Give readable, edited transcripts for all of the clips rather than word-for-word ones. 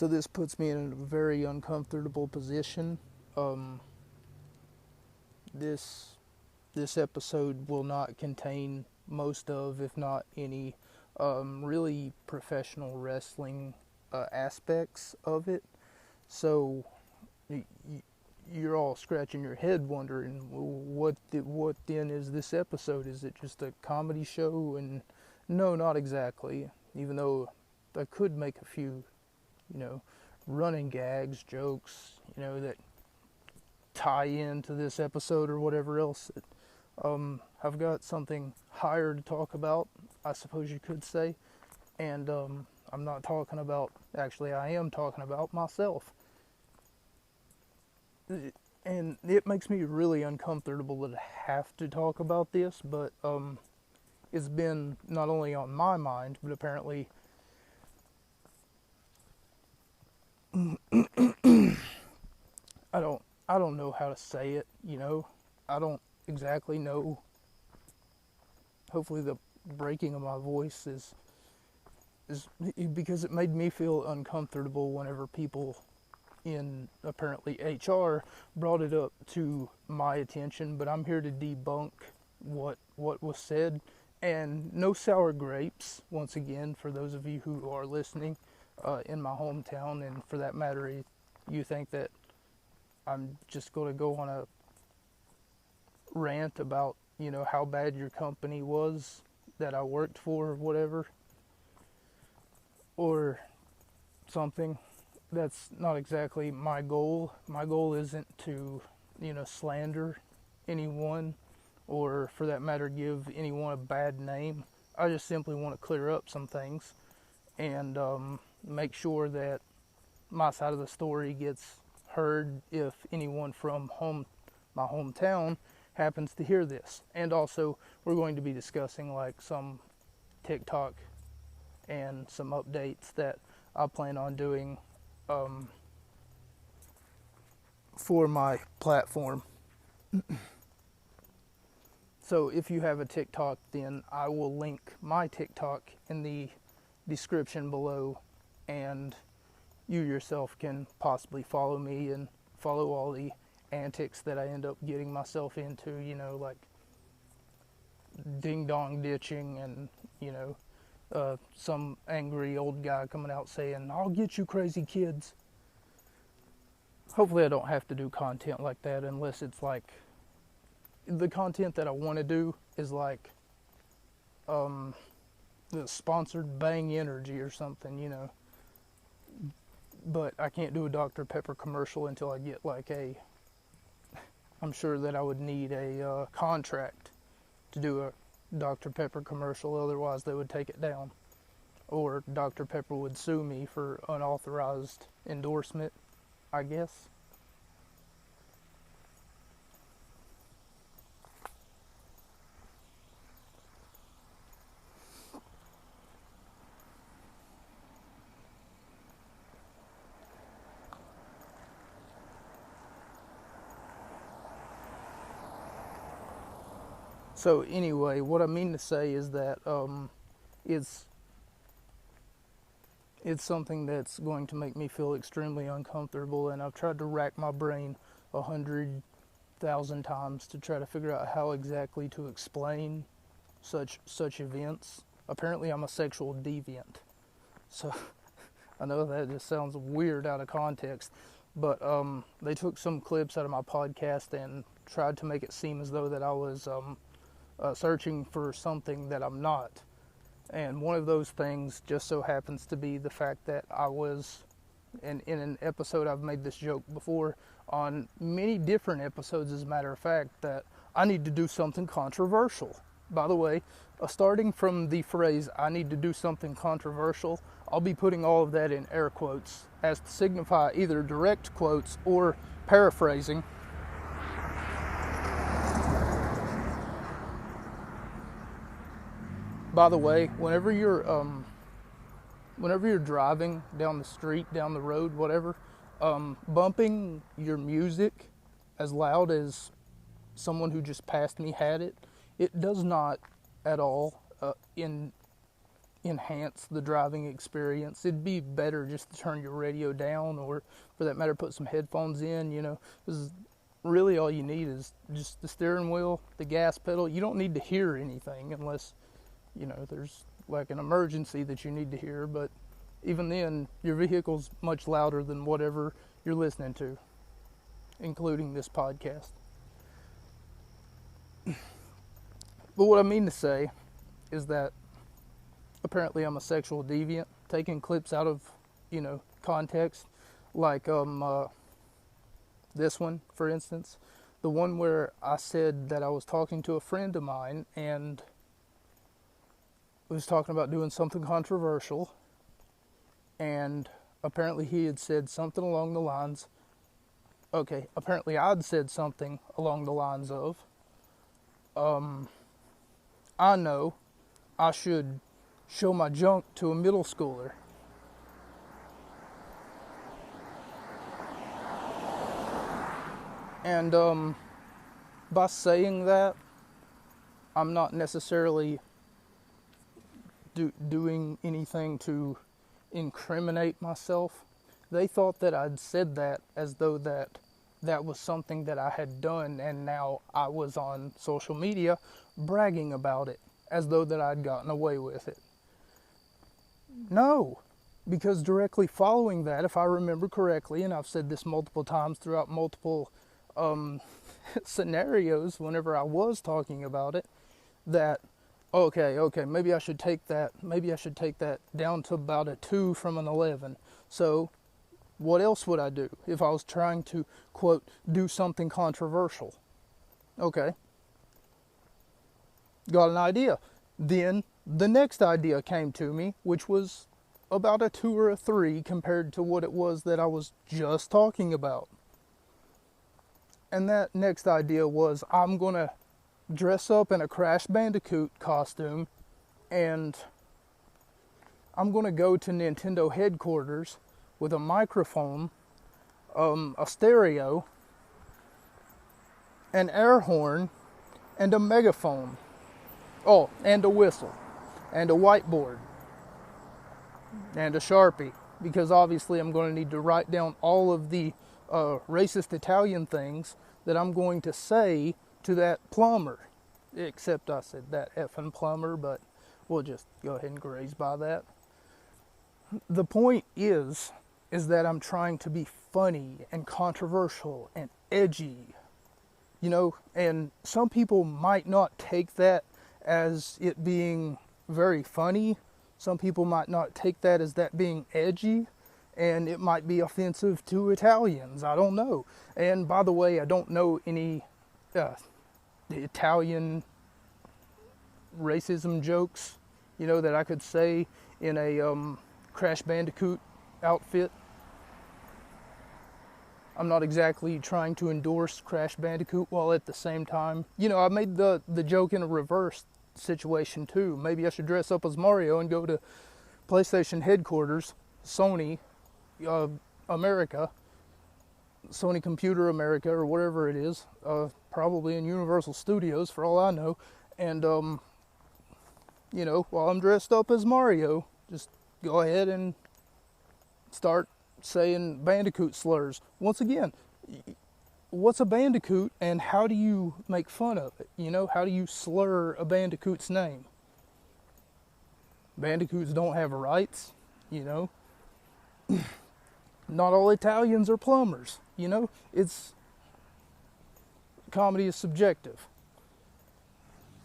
So this puts me in a very uncomfortable position. This this episode will not contain most of, if not any, really professional wrestling aspects of it. So you're all scratching your head wondering, what then is this episode? Is it just a comedy show? And no, not exactly. Even though I could make a few, running gags, jokes, that tie into this episode or whatever else. I've got something higher to talk about, I suppose you could say. And I'm not talking about, actually I am talking about myself. And it makes me really uncomfortable to have to talk about this, but it's been not only on my mind, but apparently I don't know how to say it, I don't exactly know. Hopefully the breaking of my voice is because it made me feel uncomfortable whenever people in apparently HR brought it up to my attention, but I'm here to debunk what was said. And no sour grapes, once again, for those of you who are listening in my hometown, and for that matter, you think that I'm just going to go on a rant about, how bad your company was that I worked for or whatever, or something. That's not exactly my goal. My goal isn't to, slander anyone, or for that matter, give anyone a bad name. I just simply want to clear up some things and make sure that my side of the story gets heard if anyone from my hometown happens to hear this. And also, we're going to be discussing like some TikTok and some updates that I plan on doing for my platform. So if you have a TikTok, then I will link my TikTok in the description below, and you yourself can possibly follow me and follow all the antics that I end up getting myself into, like ding-dong ditching and, some angry old guy coming out saying, "I'll get you crazy kids." Hopefully I don't have to do content like that unless it's like, the content that I want to do is like the sponsored Bang Energy or something, But I can't do a Dr. Pepper commercial until I get I'm sure that I would need a contract to do a Dr. Pepper commercial, otherwise they would take it down. Or Dr. Pepper would sue me for unauthorized endorsement, I guess. So anyway, what I mean to say is that it's something that's going to make me feel extremely uncomfortable, and I've tried to rack my brain 100,000 times to try to figure out how exactly to explain such events. Apparently, I'm a sexual deviant, so I know that just sounds weird out of context, but they took some clips out of my podcast and tried to make it seem as though that I was searching for something that I'm not. And one of those things just so happens to be the fact that I was, in an episode I've made this joke before, on many different episodes as a matter of fact, that I need to do something controversial. By the way, starting from the phrase, "I need to do something controversial," I'll be putting all of that in air quotes as to signify either direct quotes or paraphrasing. By the way, whenever you're driving down the street, down the road, whatever, bumping your music as loud as someone who just passed me had it, it does not at all enhance the driving experience. It'd be better just to turn your radio down, or for that matter, put some headphones in, because really all you need is just the steering wheel, the gas pedal. You don't need to hear anything unless, there's like an emergency that you need to hear, but even then, your vehicle's much louder than whatever you're listening to, including this podcast. But what I mean to say is that apparently I'm a sexual deviant, taking clips out of, context, like this one, for instance, the one where I said that I was talking to a friend of mine and was talking about doing something controversial, and apparently he had said something along the lines, apparently I'd said something along the lines of, I know I should show my junk to a middle schooler. And by saying that, I'm not necessarily doing anything to incriminate myself. They thought that I'd said that as though that was something that I had done, and now I was on social media bragging about it as though that I'd gotten away with it. No, because directly following that, if I remember correctly, and I've said this multiple times throughout multiple scenarios whenever I was talking about it, that okay, maybe I should take that down to about a 2 from an 11. So what else would I do if I was trying to, quote, do something controversial? Okay, got an idea. Then the next idea came to me, which was about a 2 or a 3 compared to what it was that I was just talking about. And that next idea was, I'm going to dress up in a Crash Bandicoot costume, and I'm going to go to Nintendo headquarters with a microphone, a stereo, an air horn, and a megaphone. Oh, and a whistle, and a whiteboard, and a Sharpie, because obviously I'm going to need to write down all of the racist Italian things that I'm going to say to that plumber. Except I said that effing plumber, but we'll just go ahead and graze by that. The point is that I'm trying to be funny and controversial and edgy, and some people might not take that as it being very funny. Some people might not take that as that being edgy, and it might be offensive to Italians. I don't know. And by the way, I don't know any Italian racism jokes, that I could say in a Crash Bandicoot outfit. I'm not exactly trying to endorse Crash Bandicoot, while at the same time, I made the joke in a reverse situation too. Maybe I should dress up as Mario and go to PlayStation headquarters, Sony America, Sony Computer America, or whatever it is, probably in Universal Studios for all I know, and while I'm dressed up as Mario, just go ahead and start saying Bandicoot slurs. Once again, what's a Bandicoot, and how do you make fun of it? How do you slur a Bandicoot's name? Bandicoots don't have rights, Not all Italians are plumbers, It's comedy is subjective.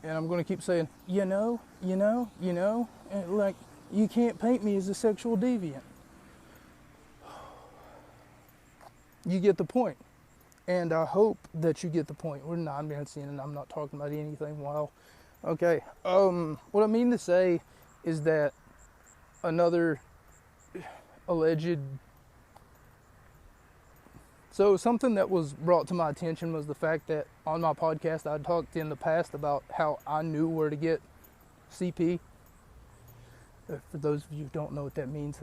And I'm going to keep saying, and like, you can't paint me as a sexual deviant. You get the point. And I hope that you get the point. We're non-dancing, and I'm not talking about anything wild. Okay, what I mean to say is that another alleged... So something that was brought to my attention was the fact that on my podcast I talked in the past about how I knew where to get CP. For those of you who don't know what that means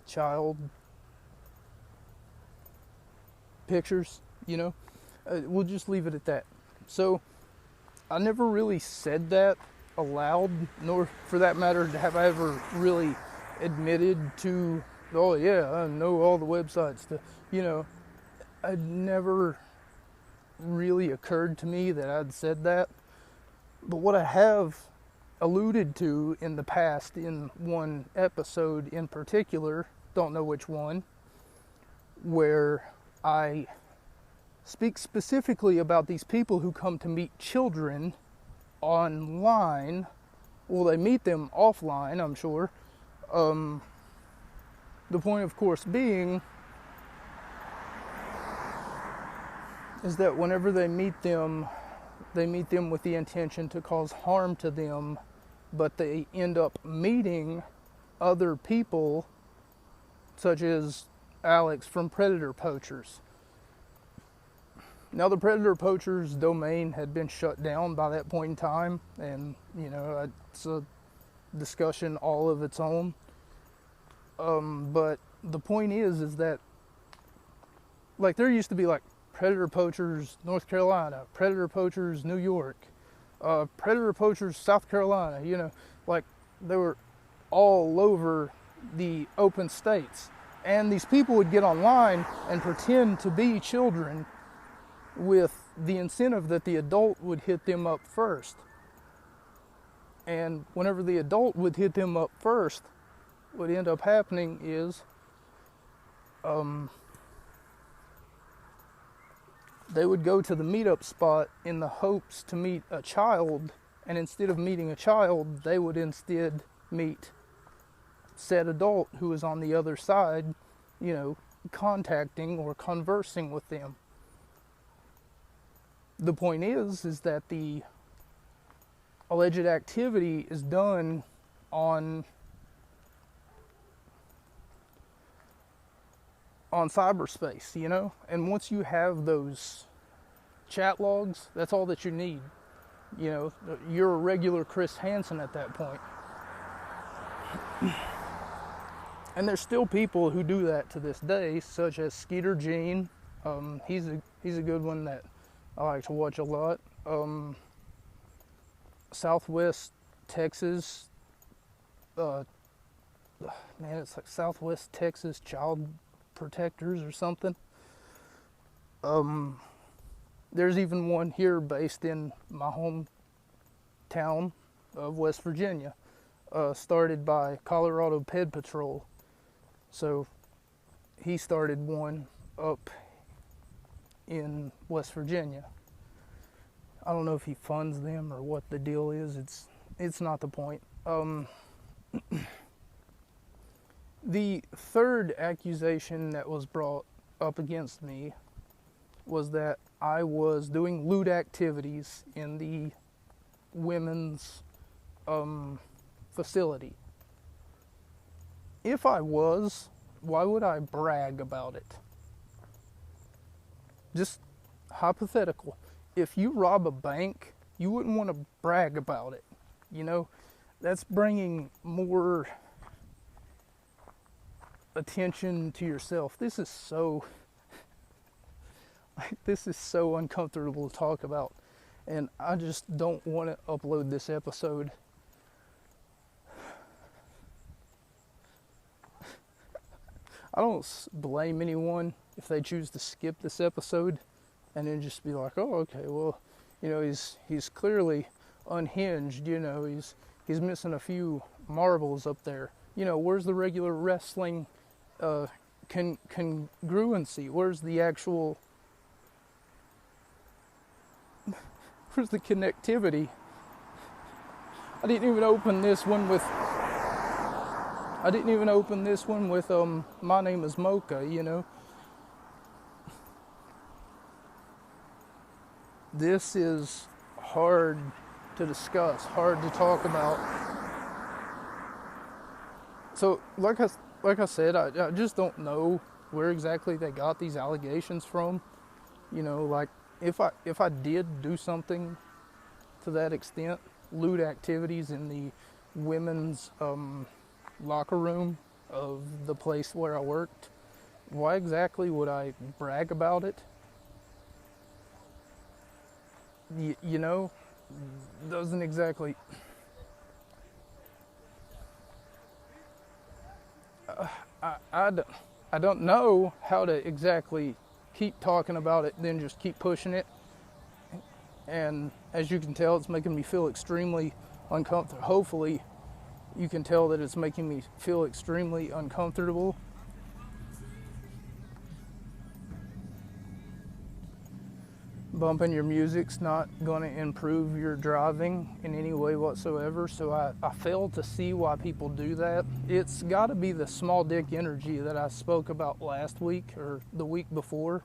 child pictures, we'll just leave it at that. So I never really said that allowed, nor for that matter have I ever really admitted to, oh yeah, I know all the websites. You know, it never really occurred to me that I'd said that. But what I have alluded to in the past in one episode in particular, don't know which one, where I speak specifically about these people who come to meet children online. Well, they meet them offline, I'm sure. The point, of course, being is that whenever they meet them with the intention to cause harm to them, but they end up meeting other people, such as Alex from Predator Poachers. Now, the Predator Poachers domain had been shut down by that point in time, and, you know, it's a discussion all of its own. But the point is that, like, there used to be, like, Predator Poachers North Carolina, Predator Poachers New York, Predator Poachers South Carolina, you know, like, they were all over the open states. And these people would get online and pretend to be children with the incentive that the adult would hit them up first. And whenever the adult would hit them up first, what ended up happening is they would go to the meetup spot in the hopes to meet a child, and instead of meeting a child, they would instead meet said adult who was on the other side, you know, contacting or conversing with them. The point is that the alleged activity is done on cyberspace, you know? And once you have those chat logs, that's all that you need. You know, you're a regular Chris Hansen at that point. And there's still people who do that to this day, such as Skeeter Gene. He's a good one that I like to watch a lot. Southwest Texas, it's like Southwest Texas Child Protectors or something. There's even one here based in my hometown of West Virginia, started by Colorado Ped Patrol. So he started one up in West Virginia. I don't know if he funds them or what the deal is. It's not the point. The third accusation that was brought up against me was that I was doing lewd activities in the women's facility. If I was, why would I brag about it? Just hypothetical. If you rob a bank, you wouldn't want to brag about it. You know, that's bringing more attention to yourself. This is so uncomfortable to talk about, and I just don't want to upload this episode. I don't blame anyone if they choose to skip this episode and then just be like, oh, okay, well, you know, he's clearly unhinged, you know, he's missing a few marbles up there. You know, where's the regular wrestling congruency? Where's the actual, where's the connectivity? I didn't even open this one with my name is Mocha, you know. This is hard to discuss, hard to talk about. So, like I said, I just don't know where exactly they got these allegations from. You know, like, if I did do something to that extent, lewd activities in the women's locker room of the place where I worked, why exactly would I brag about it? You know, doesn't exactly I don't know how to exactly keep talking about it, then just keep pushing it. And as you can tell, it's making me feel extremely uncomfortable. Hopefully, you can tell that it's making me feel extremely uncomfortable. Bumping your music's not going to improve your driving in any way whatsoever, so I fail to see why people do that. It's got to be the small dick energy that I spoke about last week or the week before.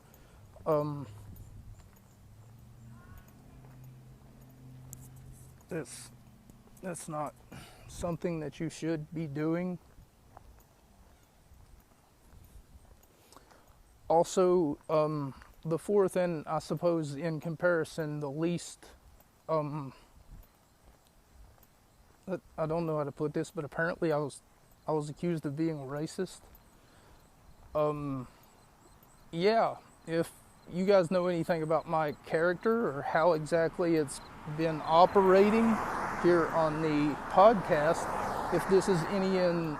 That's not something that you should be doing. Also, the fourth, and I suppose in comparison, the least, I don't know how to put this, but apparently I was accused of being racist. Yeah, if you guys know anything about my character or how exactly it's been operating here on the podcast, if this is any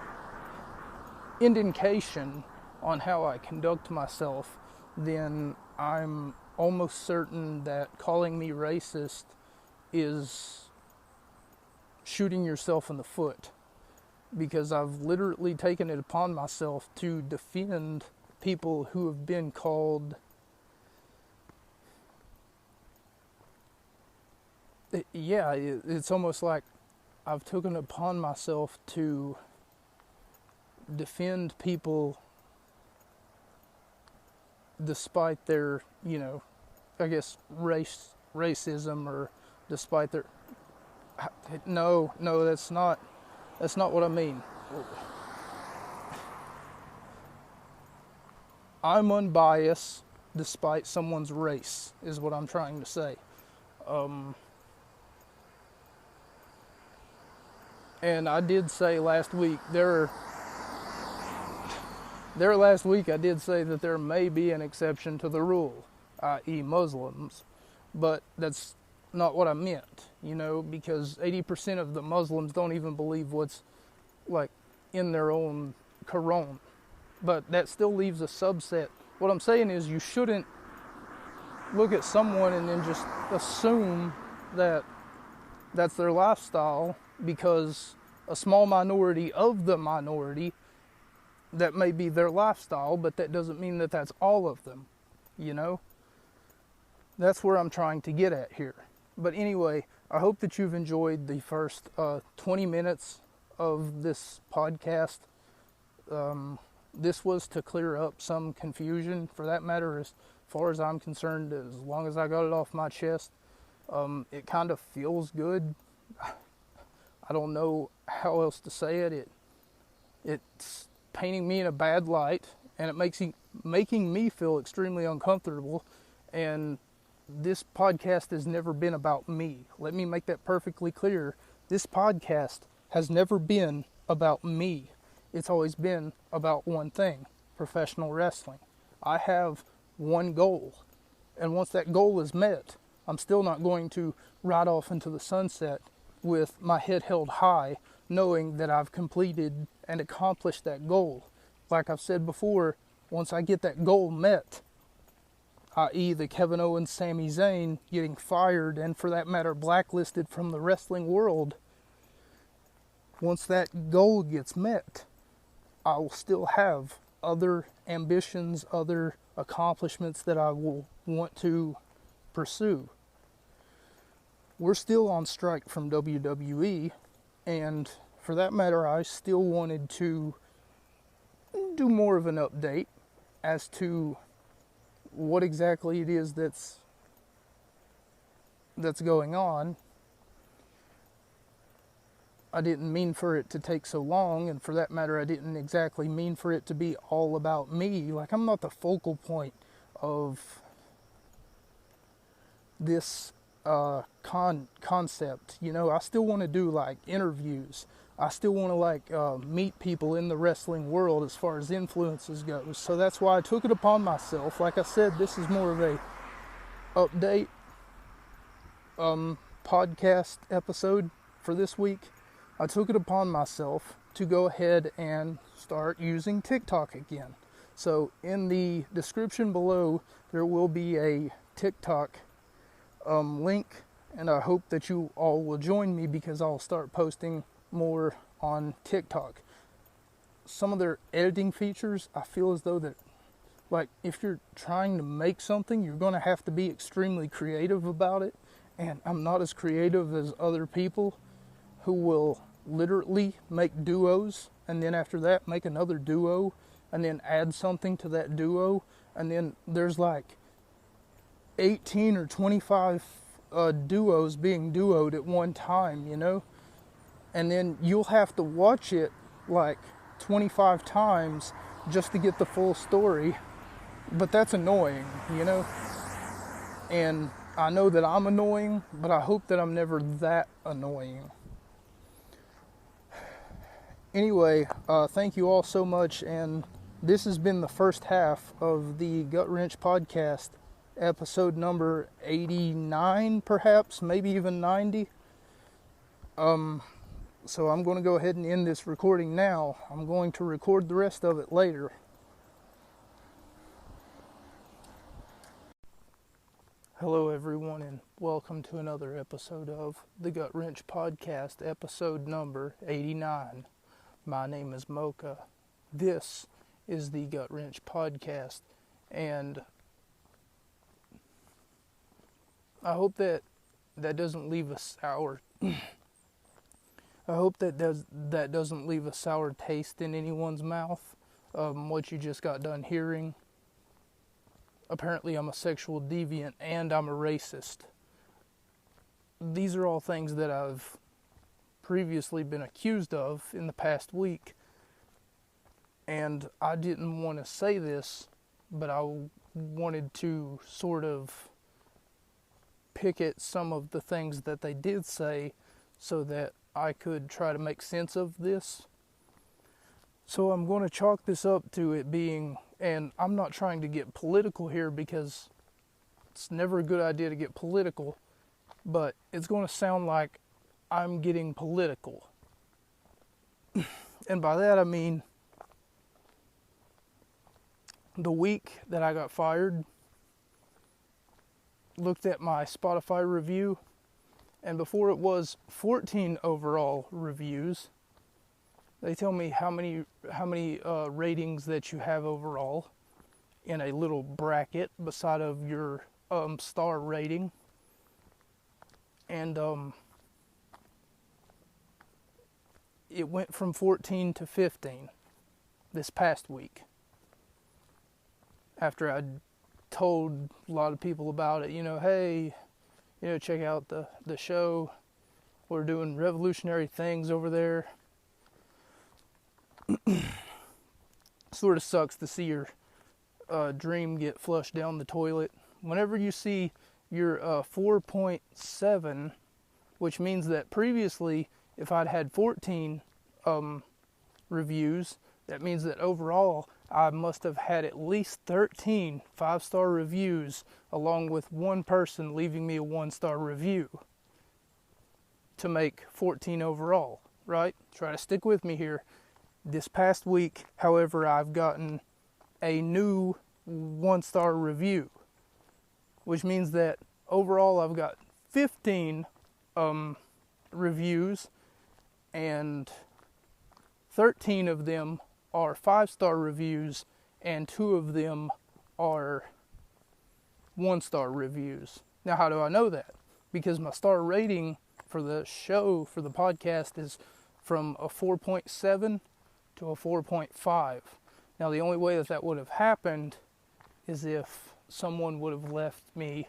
indication on how I conduct myself, then I'm almost certain that calling me racist is shooting yourself in the foot, because I've literally taken it upon myself to defend people who have been called, yeah, it's almost like I've taken it upon myself to defend people despite their, I guess racism, or despite their, no, that's not what I mean. I'm unbiased despite someone's race, is what I'm trying to say. And I did say last week, last week I did say that there may be an exception to the rule, i.e. Muslims, but that's not what I meant, because 80% of the Muslims don't even believe what's like in their own Quran, but that still leaves a subset. What I'm saying is you shouldn't look at someone and then just assume that that's their lifestyle, because a small minority of the minority, that may be their lifestyle, but that doesn't mean that that's all of them, That's where I'm trying to get at here. But anyway, I hope that you've enjoyed the first 20 minutes of this podcast. This was to clear up some confusion. For that matter, as far as I'm concerned, as long as I got it off my chest, it kind of feels good. I don't know how else to say it. It's painting me in a bad light, and it making me feel extremely uncomfortable. And this podcast has never been about me. Let me make that perfectly clear. This podcast has never been about me. It's always been about one thing: professional wrestling. I have one goal, and once that goal is met, I'm still not going to ride off into the sunset with my head held high, knowing that I've completed and accomplished that goal. Like I've said before, once I get that goal met, i.e. the Kevin Owens, Sami Zayn getting fired, and for that matter blacklisted from the wrestling world, once that goal gets met, I will still have other ambitions, other accomplishments that I will want to pursue. We're still on strike from WWE, and for that matter, I still wanted to do more of an update as to what exactly it is that's going on. I didn't mean for it to take so long, and for that matter, I didn't exactly mean for it to be all about me. Like, I'm not the focal point of this concept. I still want to do like interviews. I still want to meet people in the wrestling world as far as influences goes. So that's why I took it upon myself. Like I said, this is more of a update podcast episode for this week. I took it upon myself to go ahead and start using TikTok again. So in the description below, there will be a TikTok link, and I hope that you all will join me because I'll start posting more on TikTok. Some of their editing features, I feel as though that, like, if you're trying to make something, you're going to have to be extremely creative about it, and I'm not as creative as other people who will literally make duos, and then after that make another duo, and then add something to that duo, and then there's like 18 or 25 duos being duoed at one time, you know? And then you'll have to watch it like 25 times just to get the full story. But that's annoying, you know? And I know that I'm annoying, but I hope that I'm never that annoying. Anyway, thank you all so much, and this has been the first half of the Gut Wrench podcast, episode number 89, perhaps, maybe even 90. So I'm going to go ahead and end this recording now. I'm going to record the rest of it later. Hello everyone, and welcome to another episode of the Gut Wrench podcast, episode number 89. My name is Mocha. This is the Gut Wrench podcast, and I hope that doesn't leave a sour. I hope that doesn't leave a sour taste in anyone's mouth. What you just got done hearing. Apparently, I'm a sexual deviant and I'm a racist. These are all things that I've previously been accused of in the past week, and I didn't want to say this, but I wanted to sort of pick at some of the things that they did say so that I could try to make sense of this. So I'm going to chalk this up to it being, and I'm not trying to get political here because it's never a good idea to get political, but it's going to sound like I'm getting political. And by that I mean the week that I got fired, looked at my Spotify review, and before it was 14 overall reviews, they tell me how many ratings that you have overall in a little bracket beside of your star rating. And it went from 14 to 15 this past week. After I told a lot of people about it, hey, check out the show. We're doing revolutionary things over there. Sort of sucks to see your dream get flushed down the toilet. Whenever you see your 4.7, which means that previously, if I'd had 14 reviews, that means that overall I must have had at least 13 5-star reviews, along with one person leaving me a 1-star review, to make 14 overall, right? Try to stick with me here. This past week, however, I've gotten a new 1-star review, which means that overall I've got 15 reviews, and 13 of them are 5-star reviews, and 2 of them are 1-star reviews. Now, how do I know that? Because my star rating for the show, for the podcast, is from a 4.7 to a 4.5. Now, the only way that would have happened is if someone would have left me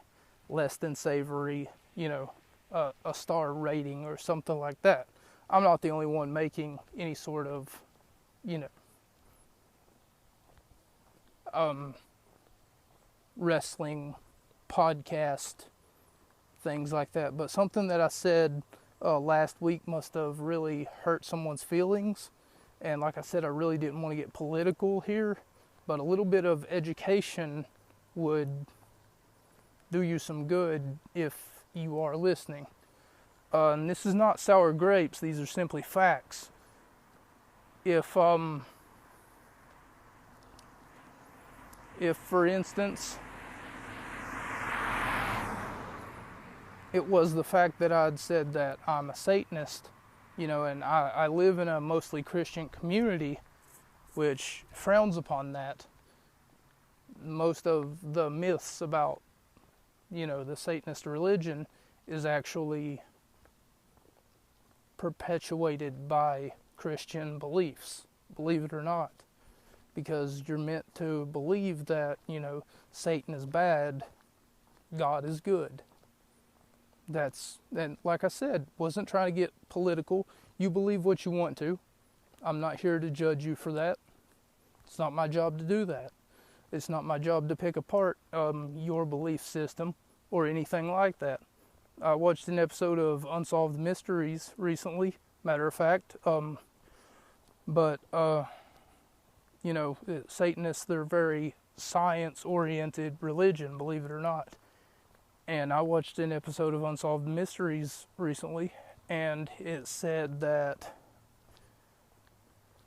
less than savory, a star rating or something like that. I'm not the only one making any sort of, wrestling podcast, things like that. But something that I said last week must have really hurt someone's feelings. And like I said, I really didn't want to get political here, but a little bit of education would do you some good if you are listening. And this is not sour grapes, these are simply facts. if for instance it was the fact that I'd said that I'm a Satanist, and I live in a mostly Christian community, which frowns upon that. Most of the myths about, the Satanist religion is actually perpetuated by Christian beliefs, believe it or not. Because you're meant to believe that, Satan is bad, God is good. And like I said, wasn't trying to get political. You believe what you want to. I'm not here to judge you for that. It's not my job to do that. It's not my job to pick apart your belief system or anything like that. I watched an episode of Unsolved Mysteries recently, matter of fact. Satanists, they're very science-oriented religion, believe it or not. And I watched an episode of Unsolved Mysteries recently, and it said that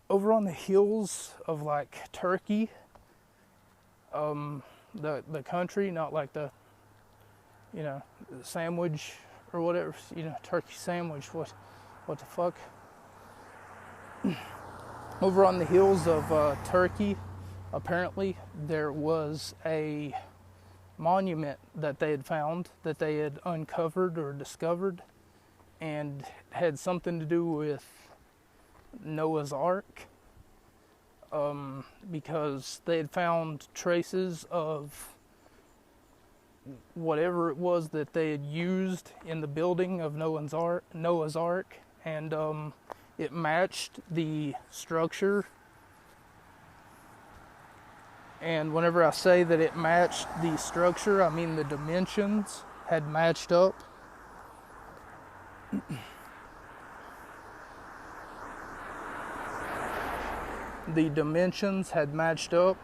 over on the hills of like Turkey, the country, not like the sandwich or whatever, turkey sandwich, what the fuck? Over on the hills of Turkey, apparently there was a monument that they had found, that they had uncovered or discovered, and had something to do with Noah's Ark, because they had found traces of whatever it was that they had used in the building of Noah's Ark, and it matched the structure. And whenever I say that it matched the structure, I mean the dimensions had matched up. The dimensions had matched up.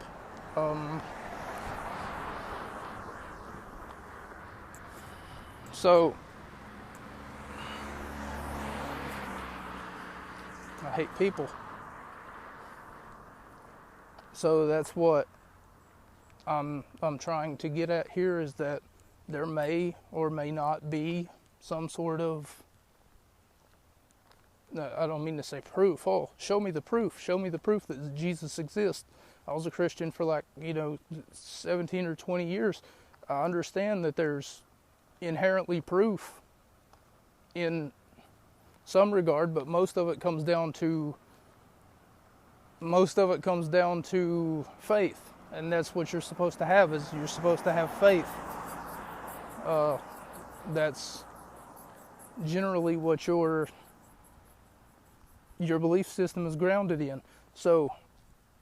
So I hate people. So that's what I'm trying to get at here, is that there may or may not be some sort of, I don't mean to say proof. Oh, show me the proof. Show me the proof that Jesus exists. I was a Christian for 17 or 20 years. I understand that there's inherently proof in some regard, but most of it comes down to faith. And that's what you're supposed to have, is you're supposed to have faith. That's generally what your belief system is grounded in. So,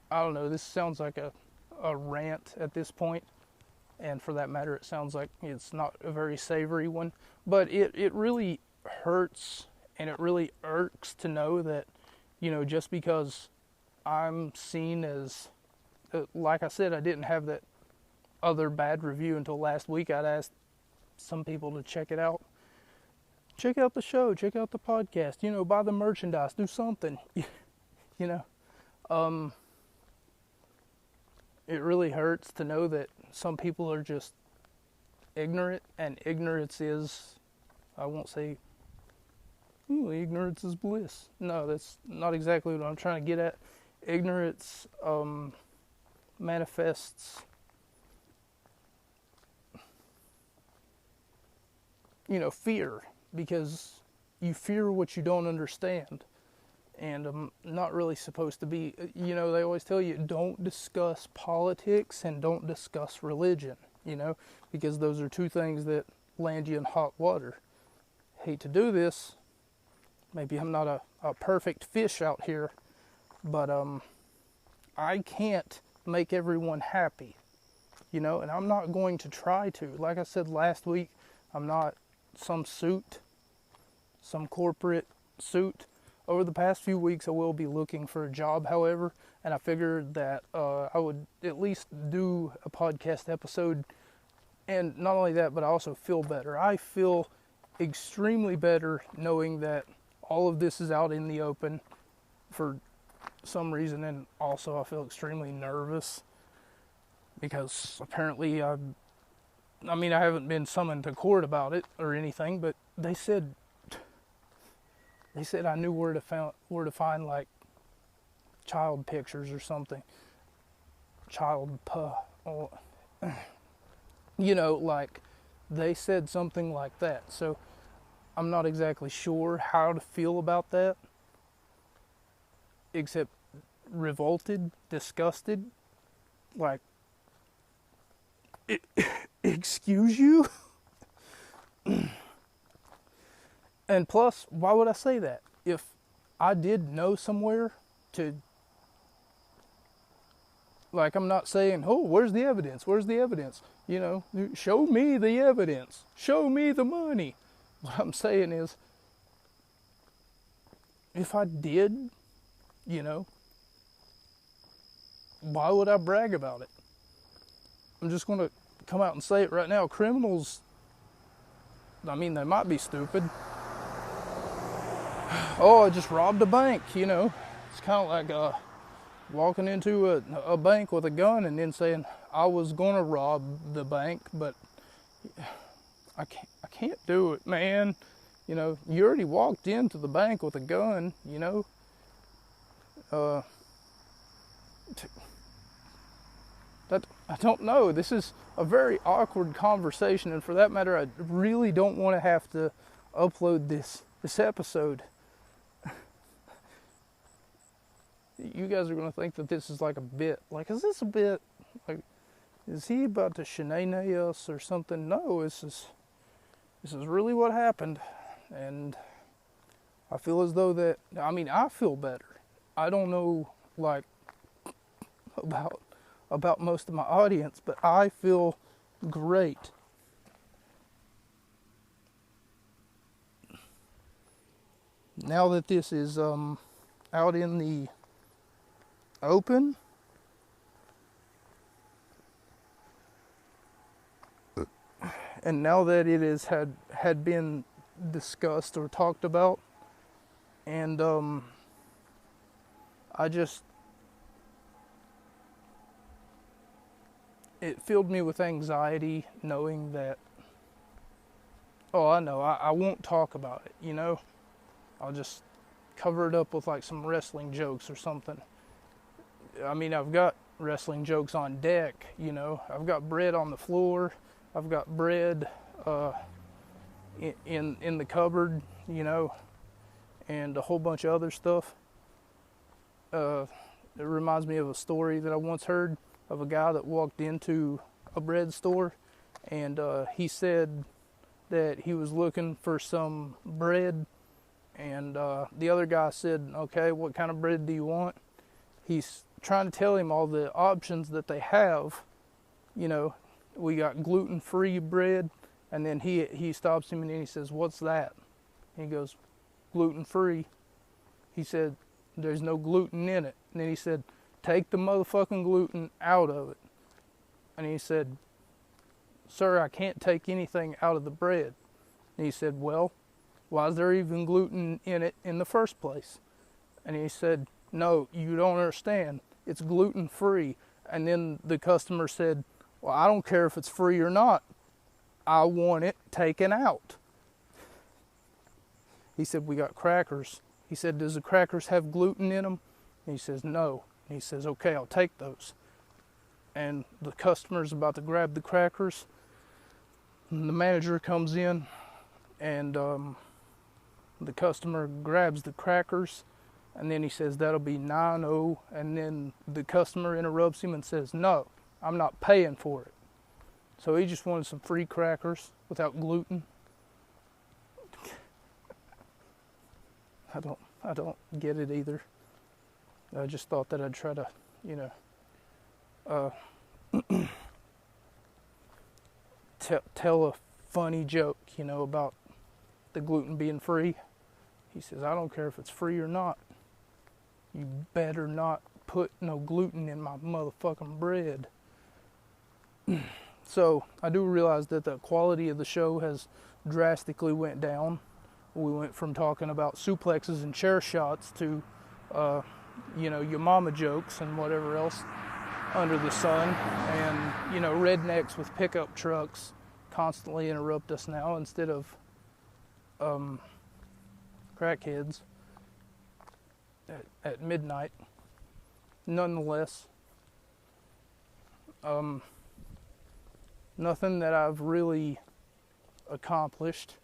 I don't know, this sounds like a rant at this point. And for that matter, it sounds like it's not a very savory one. But it really hurts and it really irks to know that, just because I'm seen as, like I said, I didn't have that other bad review until last week. I'd asked some people to check it out. Check out the show, check out the podcast, buy the merchandise, do something, It really hurts to know that some people are just ignorant, and ignorance is, I won't say, ignorance is bliss. No, that's not exactly what I'm trying to get at. Ignorance manifests, fear, because you fear what you don't understand. And I'm not really supposed to be, they always tell you, don't discuss politics and don't discuss religion, because those are two things that land you in hot water. Hate to do this. Maybe I'm not a perfect fish out here, but I can't make everyone happy, and I'm not going to try to. Like I said last week, I'm not some corporate suit. Over the past few weeks, I will be looking for a job, however, and I figured that I would at least do a podcast episode. And not only that, but I also feel better. I feel extremely better knowing that all of this is out in the open for some reason, and also I feel extremely nervous because apparently I haven't been summoned to court about it or anything, but they said I knew where to find like child pictures or something, like they said something like that. So I'm not exactly sure how to feel about that, except revolted, disgusted, like, excuse you? And plus, why would I say that? If I did know somewhere to, like, I'm not saying, oh, where's the evidence? Where's the evidence? Show me the evidence. Show me the money. What I'm saying is, if I did, why would I brag about it? I'm just going to come out and say it right now. Criminals, they might be stupid. Oh, I just robbed a bank, It's kind of like walking into a bank with a gun and then saying, I was going to rob the bank, but I can't do it, man. You already walked into the bank with a gun, That, I don't know. This is a very awkward conversation, and for that matter, I really don't want to have to upload this episode. You guys are going to think that this is like a bit. Like, is this a bit? Like, is he about to shenanigans us or something? No, this is really what happened, and I feel as though that, I feel better. I don't know, like, about most of my audience, but I feel great. Now that this is out in the open, and now that it is had been discussed or talked about, and it filled me with anxiety knowing that, I won't talk about it, I'll just cover it up with like some wrestling jokes or something. I've got wrestling jokes on deck, I've got bread on the floor, I've got bread in the cupboard, and a whole bunch of other stuff. It reminds me of a story that I once heard of a guy that walked into a bread store, and he said that he was looking for some bread, and the other guy said, okay, what kind of bread do you want? He's trying to tell him all the options that they have. We got gluten-free bread, and then he stops him and then he says, what's that? And he goes, gluten-free. He said, there's no gluten in it. And then he said, take the motherfucking gluten out of it. And he said, sir, I can't take anything out of the bread. And he said, well, why is there even gluten in it in the first place? And he said, no, you don't understand. It's gluten-free. And then the customer said, well, I don't care if it's free or not. I want it taken out. He said, we got crackers. He said, does the crackers have gluten in them? And he says, no. And he says, okay, I'll take those. And the customer's about to grab the crackers. And the manager comes in, and the customer grabs the crackers, and then he says, that'll be 9-0. And then the customer interrupts him and says, no, I'm not paying for it. So he just wanted some free crackers without gluten. I don't get it either. I just thought that I'd try to, tell a funny joke, about the gluten being free. He says, I don't care if it's free or not. You better not put no gluten in my motherfucking bread. So I do realize that the quality of the show has drastically went down. We went from talking about suplexes and chair shots to your mama jokes and whatever else under the sun. And, rednecks with pickup trucks constantly interrupt us now instead of crackheads at midnight. Nonetheless, nothing that I've really accomplished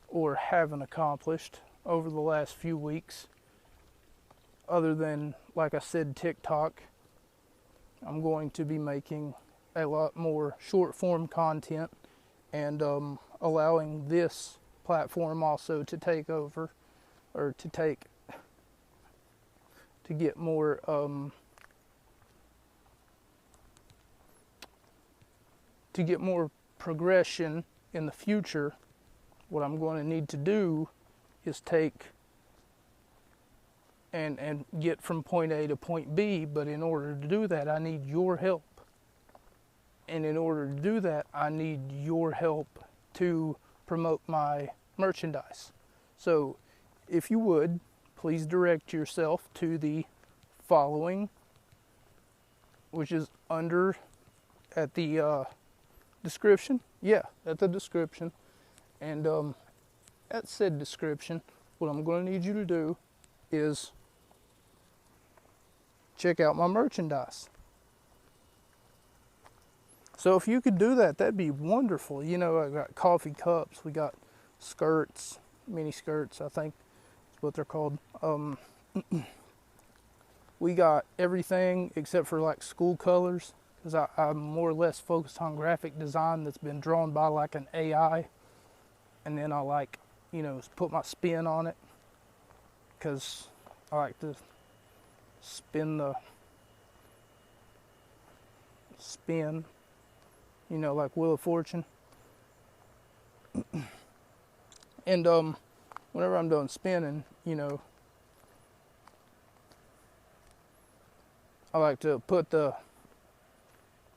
or haven't accomplished over the last few weeks, other than, like I said, TikTok. I'm going to be making a lot more short form content and allowing this platform also to take over, or to get more progression in the future. What I'm going to need to do is take and get from point A to point B, but in order to do that, I need your help. And in order to do that, I need your help to promote my merchandise. So, if you would, please direct yourself to the following, which is under at the description. Yeah, at the description. And at said description, what I'm going to need you to do is check out my merchandise. So if you could do that, that'd be wonderful. I got coffee cups, we got skirts, mini skirts, I think is what they're called. We got everything except for like school colors, because I'm more or less focused on graphic design that's been drawn by like an AI. And then I put my spin on it, because I like to spin, like Wheel of Fortune. And whenever I'm done spinning, I like to put the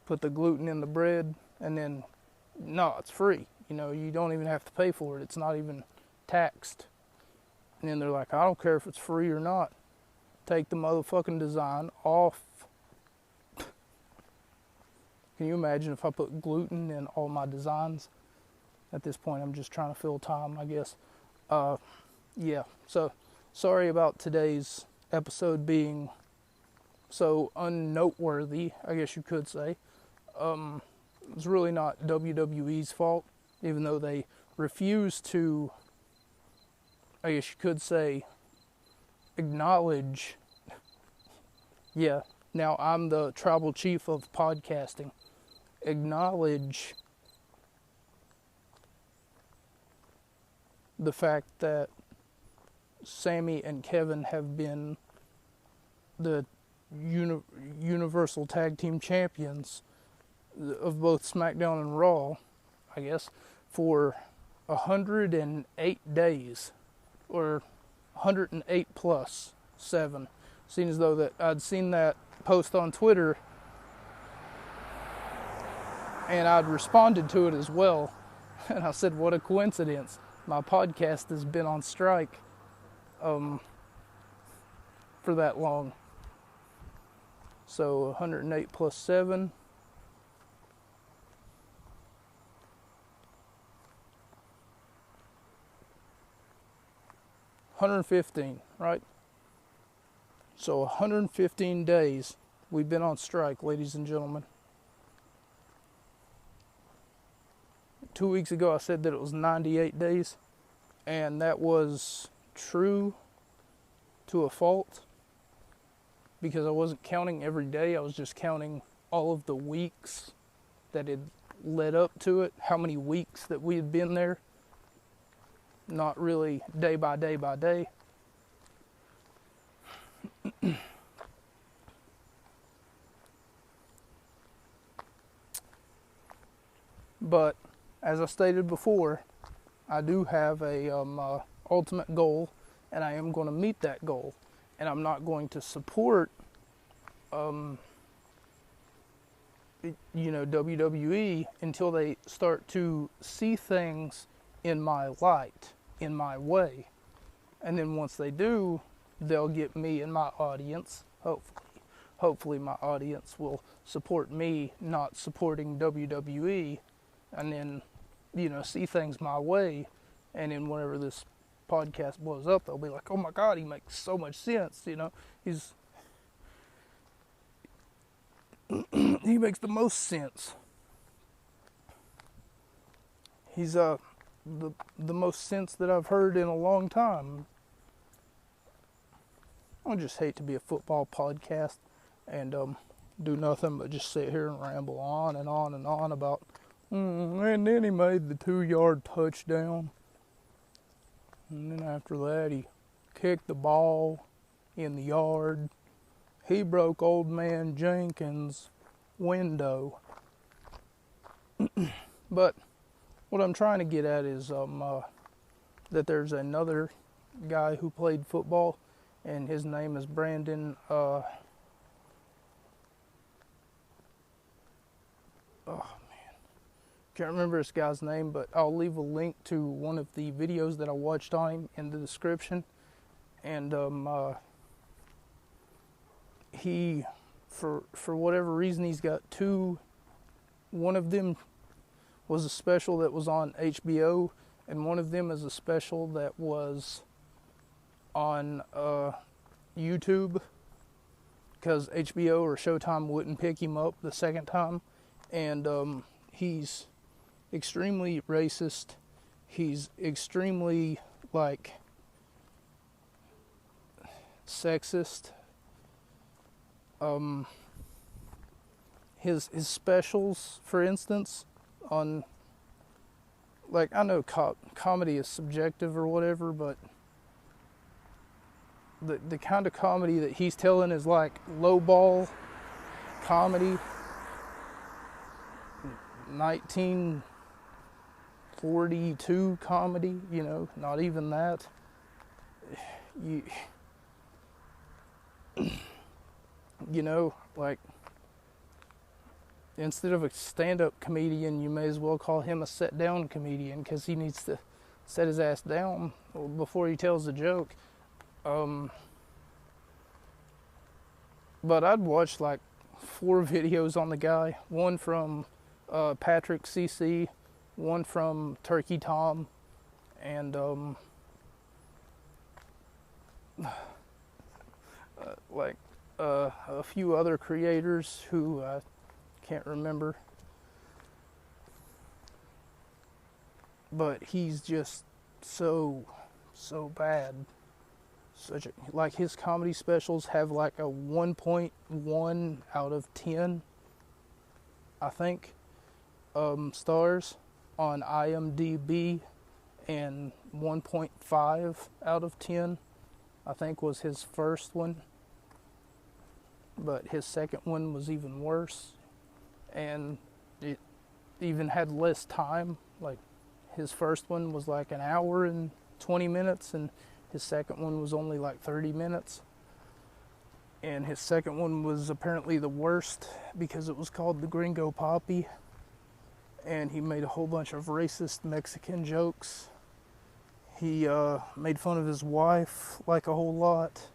gluten in the bread, and then it's free. You don't even have to pay for it. It's not even taxed. And then they're like, I don't care if it's free or not. Take the motherfucking design off. Can you imagine if I put gluten in all my designs? At this point, I'm just trying to fill time, I guess. Yeah, so sorry about today's episode being so unnoteworthy, I guess you could say. It's really not WWE's fault, even though they refuse to, I guess you could say, acknowledge. Yeah, now I'm the tribal chief of podcasting. Acknowledge the fact that Sammy and Kevin have been the Universal Tag Team Champions of both SmackDown and Raw, I guess, for 108 days, or 108 plus 7. Seeing as though that I'd seen that post on Twitter, and I'd responded to it as well, and I said, what a coincidence. My podcast has been on strike for that long. So 108 plus 7. 115, right? So 115 days we've been on strike, ladies and gentlemen. 2 weeks ago I said that it was 98 days, and that was true to a fault, because I wasn't counting every day. I was just counting all of the weeks that had led up to it, how many weeks that we had been there, not really day by day by day. But as I stated before, I do have a ultimate goal, and I am going to meet that goal. And I'm not going to support, WWE until they start to see things in my light, in my way. And then once they do, they'll get me and my audience. Hopefully my audience will support me, not supporting WWE, and then, see things my way. And then whenever this podcast blows up, they'll be like, oh my God, he makes so much sense. He makes the most sense. He's the most sense that I've heard in a long time. I just hate to be a football podcast and do nothing but just sit here and ramble on and on and on about, and then he made the 2-yard touchdown. And then after that, he kicked the ball in the yard. He broke old man Jenkins' window. But what I'm trying to get at is that there's another guy who played football, and his name is Brandon. Can't remember this guy's name, but I'll leave a link to one of the videos that I watched on him in the description. And he, for whatever reason, he's got two. One of them was a special that was on HBO, and one of them is a special that was on YouTube, because HBO or Showtime wouldn't pick him up the second time. And he's extremely racist. He's extremely, sexist. His specials, for instance, on, I know comedy is subjective or whatever, but the kind of comedy that he's telling is lowball comedy, 1942 comedy, not even that. Instead of a stand-up comedian, you may as well call him a sit-down comedian, because he needs to set his ass down before he tells a joke. But I'd watch 4 videos on the guy. One from Patrick CC, one from Turkey Tom, and a few other creators who I can't remember. But he's just so bad. His comedy specials have a 1.1 out of 10, I think, stars on IMDb, and 1.5 out of 10, I think, was his first one. But his second one was even worse, and it even had less time. His first one was an hour and 20 minutes, and his second one was only 30 minutes. And his second one was apparently the worst because it was called The Gringo Poppy, and he made a whole bunch of racist Mexican jokes. He made fun of his wife a whole lot.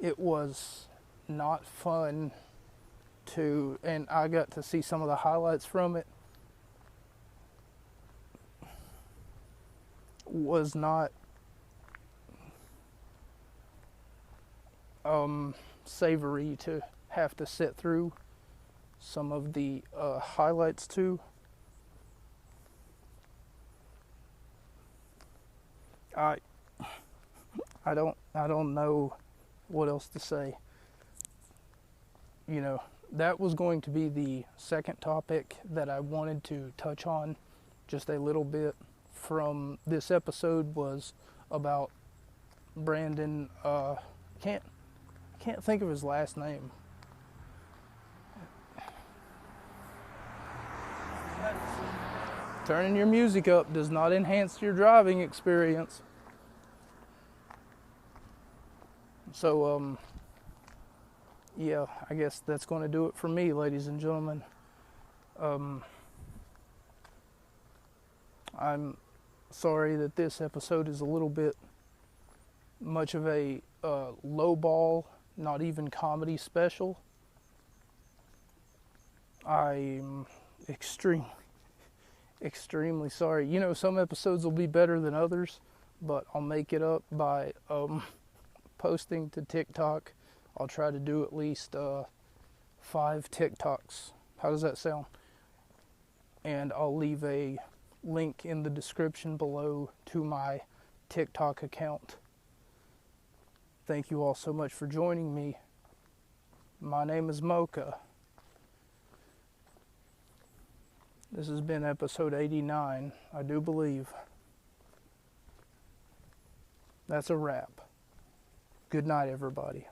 It was not fun and I got to see some of the highlights from it. Was not savory to have to sit through some of the highlights too. I don't know what else to say. That was going to be the second topic that I wanted to touch on just a little bit from this episode, was about Brandon. Can't think of his last name. Turning your music up does not enhance your driving experience. So, yeah, I guess that's going to do it for me, ladies and gentlemen. I'm Sorry that this episode is a little bit much of a low ball, not even comedy special. I'm extremely sorry. You know, some episodes will be better than others, but I'll make it up by posting to TikTok. I'll try to do at least 5 TikToks. How does that sound? And I'll leave a link in the description below to my TikTok account. Thank you all so much for joining me. My name is Mocha. This has been episode 89, I do believe. That's a wrap. Good night, everybody.